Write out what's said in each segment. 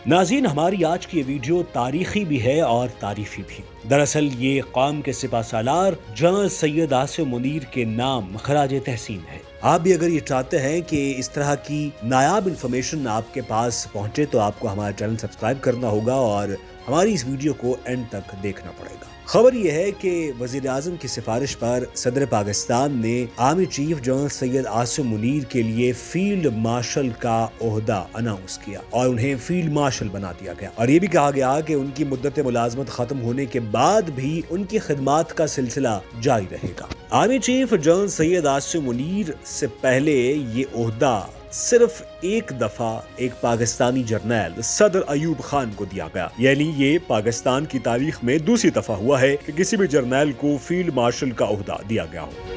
ناظرین، ہماری آج کی یہ ویڈیو تاریخی بھی ہے اور تعریفی بھی۔ دراصل یہ قوم کے سپہ سالار جنرل سید آصف منیر کے نام خراج تحسین ہے۔ آپ بھی اگر یہ چاہتے ہیں کہ اس طرح کی نایاب انفارمیشن آپ کے پاس پہنچے تو آپ کو ہمارا چینل سبسکرائب کرنا ہوگا اور ہماری اس ویڈیو کو اینڈ تک دیکھنا پڑے گا۔ خبر یہ ہے کہ وزیر اعظم کی سفارش پر صدر پاکستان نے army chief general Syed Asif Munir کے لیے فیلڈ مارشل کا عہدہ اناؤنس کیا اور انہیں فیلڈ مارشل بنا دیا گیا، اور یہ بھی کہا گیا کہ ان کی مدت ملازمت ختم ہونے کے بعد بھی ان کی خدمات کا سلسلہ جاری رہے گا۔ Army chief general Syed Asif Munir سے پہلے یہ عہدہ صرف ایک دفعہ ایک پاکستانی جرنیل صدر ایوب خان کو دیا گیا، یعنی یہ پاکستان کی تاریخ میں دوسری دفعہ ہوا ہے کہ کسی بھی جرنیل کو فیلڈ مارشل کا عہدہ دیا گیا ہو۔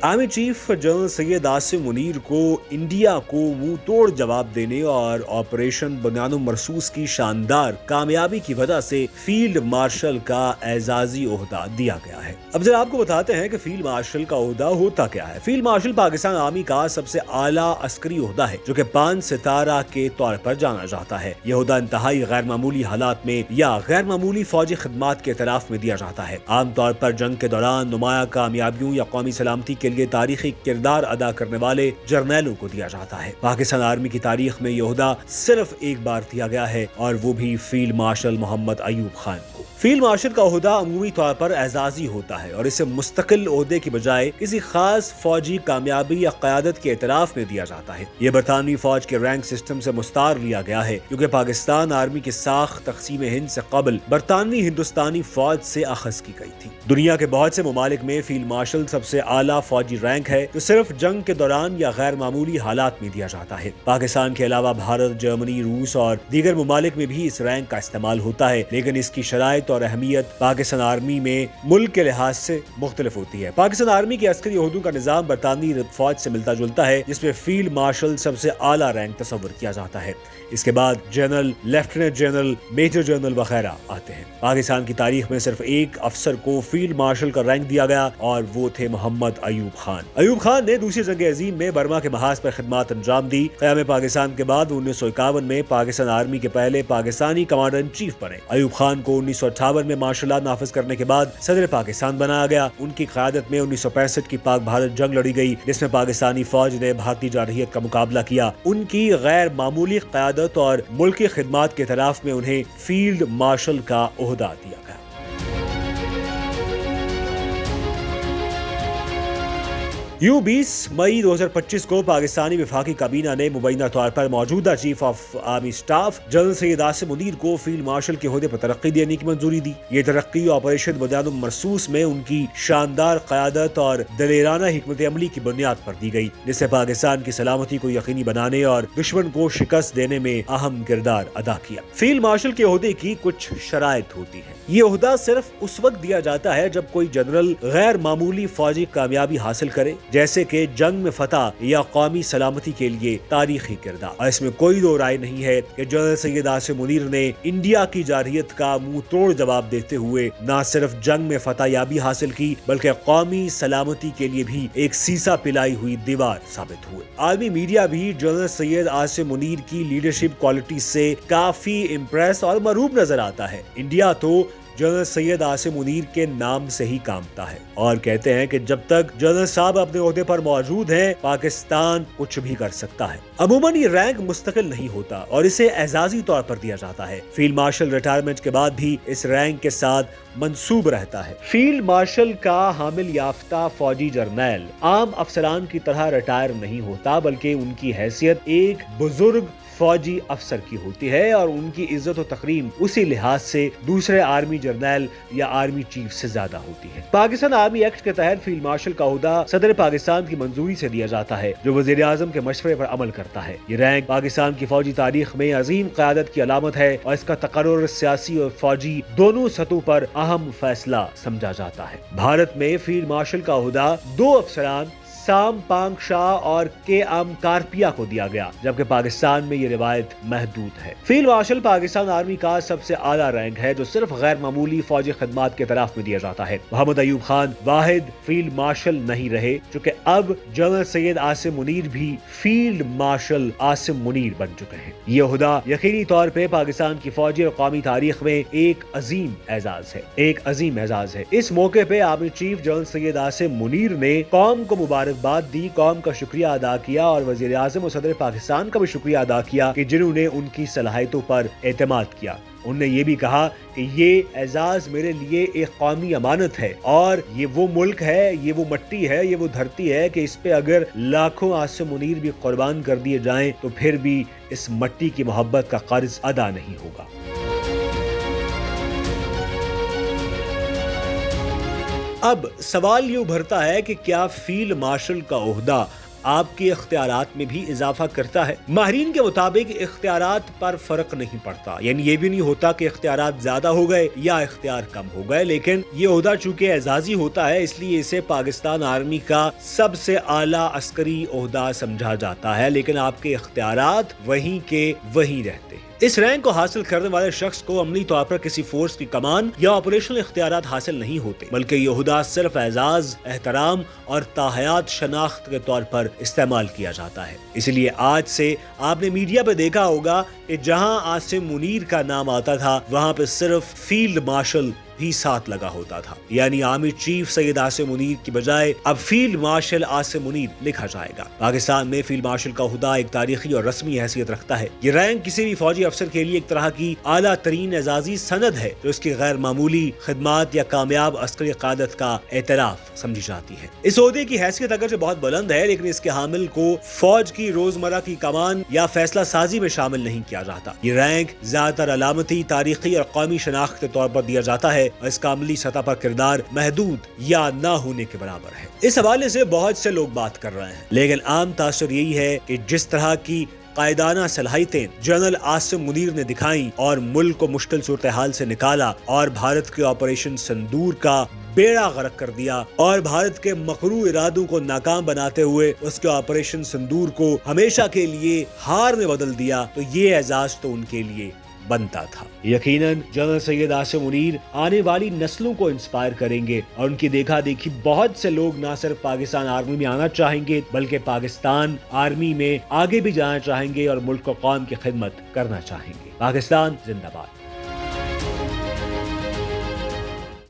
Army chief general Syed Asif Munir کو انڈیا کو منہ توڑ جواب دینے اور آپریشن بنیاد مرصوص کی شاندار کامیابی کی وجہ سے فیلڈ مارشل کا اعزازی عہدہ دیا گیا ہے۔ اب ذرا آپ کو بتاتے ہیں کہ فیلڈ مارشل کا عہدہ ہوتا کیا ہے۔ فیلڈ مارشل پاکستان آرمی کا سب سے اعلیٰ عسکری عہدہ ہے جو کہ 5 ستارہ کے طور پر جانا جاتا ہے۔ یہ عہدہ انتہائی غیر معمولی حالات میں یا غیر معمولی فوجی خدمات کے اعتراف میں دیا جاتا ہے۔ عام طور پر جنگ کے دوران نمایاں کامیابیوں یا قومی سلامتی کے لیے تاریخی کردار ادا کرنے والے جرنیلوں کو دیا جاتا ہے۔ پاکستان آرمی کی تاریخ میں یہ عہدہ صرف ایک بار دیا گیا ہے اور وہ بھی فیلڈ مارشل محمد ایوب خان کو۔ فیلڈ مارشل کا عہدہ عمومی طور پر اعزازی ہوتا ہے اور اسے مستقل عہدے کی بجائے کسی خاص فوجی کامیابی یا قیادت کے اعتراف میں دیا جاتا ہے۔ یہ برطانوی فوج کے رینک سسٹم سے مستعار لیا گیا ہے کیونکہ پاکستان آرمی کی ساخت تقسیم ہند سے قبل برطانوی ہندوستانی فوج سے اخذ کی گئی تھی۔ دنیا کے بہت سے ممالک میں فیلڈ مارشل سب سے اعلیٰ فوجی رینک ہے جو صرف جنگ کے دوران یا غیر معمولی حالات میں دیا جاتا ہے۔ پاکستان کے علاوہ بھارت، جرمنی، روس اور دیگر ممالک میں بھی اس رینک کا استعمال ہوتا ہے، لیکن اس کی شرائط اور اہمیت پاکستان آرمی میں ملک کے لحاظ سے مختلف ہوتی ہے۔ پاکستان آرمی کے عسکری عہدوں کا نظام برطانوی فوج سے ملتا جلتا ہے جس میں فیلڈ مارشل سب سے اعلیٰ رینک تصور کیا جاتا ہے۔ اس کے بعد general, lieutenant general, major general وغیرہ آتے ہیں۔ پاکستان کی تاریخ میں صرف ایک افسر کو فیلڈ مارشل کا رینک دیا گیا اور وہ تھے محمد ایوب خان۔ ایوب خان نے دوسری جنگ عظیم میں برما کے محاذ پر خدمات انجام دی۔ قیام پاکستان کے بعد 1951 میں پاکستان آرمی کے پہلے پاکستانی کمانڈر ان چیف بنے۔ ایوب خان کو 1958 میں مارشل لا نافذ کرنے کے بعد صدر پاکستان بنایا گیا۔ ان کی قیادت میں 1965 کی پاک بھارت جنگ لڑی گئی جس میں پاکستانی فوج نے بھارتی جارحیت کا مقابلہ کیا۔ ان کی غیر معمولی قیادت اور ملکی خدمات کے اعتراف میں انہیں فیلڈ مارشل کا عہدہ دیا گیا۔ یوں 20 مئی 2025 کو پاکستانی وفاقی کابینہ نے مبینہ طور پر موجودہ chief of army staff general Syed Asif Munir کو فیلڈ مارشل کے عہدے پر ترقی دینے کی منظوری دی۔ یہ ترقی آپریشن بنیاد مرصوص میں ان کی شاندار قیادت اور دلیرانہ حکمت عملی کی بنیاد پر دی گئی، جس سے پاکستان کی سلامتی کو یقینی بنانے اور دشمن کو شکست دینے میں اہم کردار ادا کیا۔ فیلڈ مارشل کے عہدے کی کچھ شرائط ہوتی ہیں۔ یہ عہدہ صرف اس وقت دیا جاتا ہے جب کوئی جنرل غیر معمولی فوجی کامیابی حاصل کرے، جیسے کہ جنگ میں فتح یا قومی سلامتی کے لیے تاریخی کردار۔ اور اس میں کوئی دو رائے نہیں ہے کہ جنرل سید آصف منیر نے انڈیا کی جارحیت کا منہ توڑ جواب دیتے ہوئے نہ صرف جنگ میں فتح یابی حاصل کی بلکہ قومی سلامتی کے لیے بھی ایک سیسا پلائی ہوئی دیوار ثابت ہوئے۔ عالمی میڈیا بھی جنرل سید آصف منیر کی لیڈرشپ کوالٹی سے کافی امپریس اور مرعوب نظر آتا ہے۔ انڈیا تو جنرل سید آصف منیر کے نام سے ہی کامتا ہے اور کہتے ہیں کہ جب تک جنرل صاحب اپنے عہدے پر موجود ہیں پاکستان کچھ بھی کر سکتا ہے۔ عموماً یہ رینک مستقل نہیں ہوتا اور اسے اعزازی طور پر دیا جاتا ہے۔ فیلڈ مارشل ریٹائرمنٹ کے بعد بھی اس رینک کے ساتھ منسوب رہتا ہے۔ فیلڈ مارشل کا حامل یافتہ فوجی جرنیل عام افسران کی طرح ریٹائر نہیں ہوتا بلکہ ان کی حیثیت ایک بزرگ فوجی افسر کی ہوتی ہے اور ان کی عزت و تکریم اسی لحاظ سے دوسرے آرمی جرنیل یا آرمی چیف سے زیادہ ہوتی ہے۔ پاکستان آرمی ایکٹ کے تحت فیلڈ مارشل کا عہدہ صدر پاکستان کی منظوری سے دیا جاتا ہے جو وزیر اعظم کے مشورے پر عمل کرتا ہے۔ یہ رینک پاکستان کی فوجی تاریخ میں عظیم قیادت کی علامت ہے اور اس کا تقرر سیاسی اور فوجی دونوں سطحوں پر اہم فیصلہ سمجھا جاتا ہے۔ بھارت میں فیلڈ مارشل کا عہدہ 2 افسران سام پانگ شاہ اور کے ایم کارپیا کو دیا گیا، جبکہ پاکستان میں یہ روایت محدود ہے۔ فیلڈ مارشل پاکستان آرمی کا سب سے اعلیٰ رینک ہے جو صرف غیر معمولی فوجی خدمات کے طرف میں دیا جاتا ہے۔ محمد ایوب خان واحد فیلڈ مارشل نہیں رہے، چونکہ اب جنرل سید عاصم منیر بھی فیلڈ مارشل عاصم منیر بن چکے ہیں۔ یہ عہدہ یقینی طور پہ پاکستان کی فوجی اور قومی تاریخ میں ایک عظیم اعزاز ہے۔ اس موقع پہ army chief general Syed Asim Munir نے قوم کو مبارکباد دی، قوم کا شکریہ ادا کیا اور وزیر اعظم اور صدر پاکستان کا بھی شکریہ ادا کیا کہ جنہوں نے ان کی صلاحیتوں پر اعتماد کیا۔ انہوں نے یہ بھی کہا کہ یہ اعزاز میرے لیے ایک قومی امانت ہے اور یہ وہ ملک ہے، یہ وہ مٹی ہے، یہ وہ دھرتی ہے کہ اس پہ اگر لاکھوں عاصم منیر بھی قربان کر دیے جائیں تو پھر بھی اس مٹی کی محبت کا قرض ادا نہیں ہوگا۔ اب سوال یہ ابھرتا ہے کہ کیا فیلڈ مارشل کا عہدہ آپ کے اختیارات میں بھی اضافہ کرتا ہے؟ ماہرین کے مطابق اختیارات پر فرق نہیں پڑتا، یعنی یہ بھی نہیں ہوتا کہ اختیارات زیادہ ہو گئے یا اختیار کم ہو گئے، لیکن یہ عہدہ چونکہ اعزازی ہوتا ہے اس لیے اسے پاکستان آرمی کا سب سے اعلیٰ عسکری عہدہ سمجھا جاتا ہے، لیکن آپ کے اختیارات وہیں کے وہیں رہتے ہیں۔ اس رینک کو حاصل کرنے والے شخص کو عملی طور پر کسی فورس کی کمان یا آپریشنل اختیارات حاصل نہیں ہوتے، بلکہ یہ عہدہ صرف اعزاز، احترام اور تاحیات شناخت کے طور پر استعمال کیا جاتا ہے۔ اس لیے آج سے آپ نے میڈیا پہ دیکھا ہوگا کہ جہاں عاصم منیر کا نام آتا تھا وہاں پہ صرف فیلڈ مارشل بھی ساتھ لگا ہوتا تھا، یعنی آرمی چیف سید عاصم منیر کی بجائے اب فیلڈ مارشل عاصم منیر لکھا جائے گا۔ پاکستان میں فیلڈ مارشل کا عہدہ ایک تاریخی اور رسمی حیثیت رکھتا ہے۔ یہ رینک کسی بھی فوجی افسر کے لیے ایک طرح کی اعلیٰ ترین اعزازی سند ہے جو اس کی غیر معمولی خدمات یا کامیاب عسکری قیادت کا اعتراف سمجھی جاتی ہے۔ اس عہدے کی حیثیت اگرچہ بہت بلند ہے، لیکن اس کے حامل کو فوج کی روزمرہ کی کمان یا فیصلہ سازی میں شامل نہیں کیا جاتا۔ یہ رینک زیادہ تر علامتی، تاریخی اور قومی شناخت کے طور پر دیا جاتا ہے اور اس کا عملی سطح پر کردار محدود یا نہ ہونے کے برابر ہے۔ اس حوالے سے بہت سے لوگ بات کر رہے ہیں، لیکن عام تاثر یہی ہے کہ جس طرح کی قائدانہ صلاحیتیں جنرل عاصم منیر نے دکھائیں اور ملک کو مشکل صورتحال سے نکالا اور بھارت کے آپریشن سندور کا بیڑا غرق کر دیا اور بھارت کے مکروہ ارادوں کو ناکام بناتے ہوئے اس کے آپریشن سندور کو ہمیشہ کے لیے ہار میں بدل دیا، تو یہ اعزاز تو ان کے لیے بنتا تھا۔ یقیناً جنرل سید عاصم منیر آنے والی نسلوں کو انسپائر کریں گے اور ان کی دیکھا دیکھی بہت سے لوگ نہ صرف پاکستان آرمی میں آنا چاہیں گے بلکہ پاکستان آرمی میں آگے بھی جانا چاہیں گے اور ملک و قوم کی خدمت کرنا چاہیں گے۔ پاکستان زندہ باد۔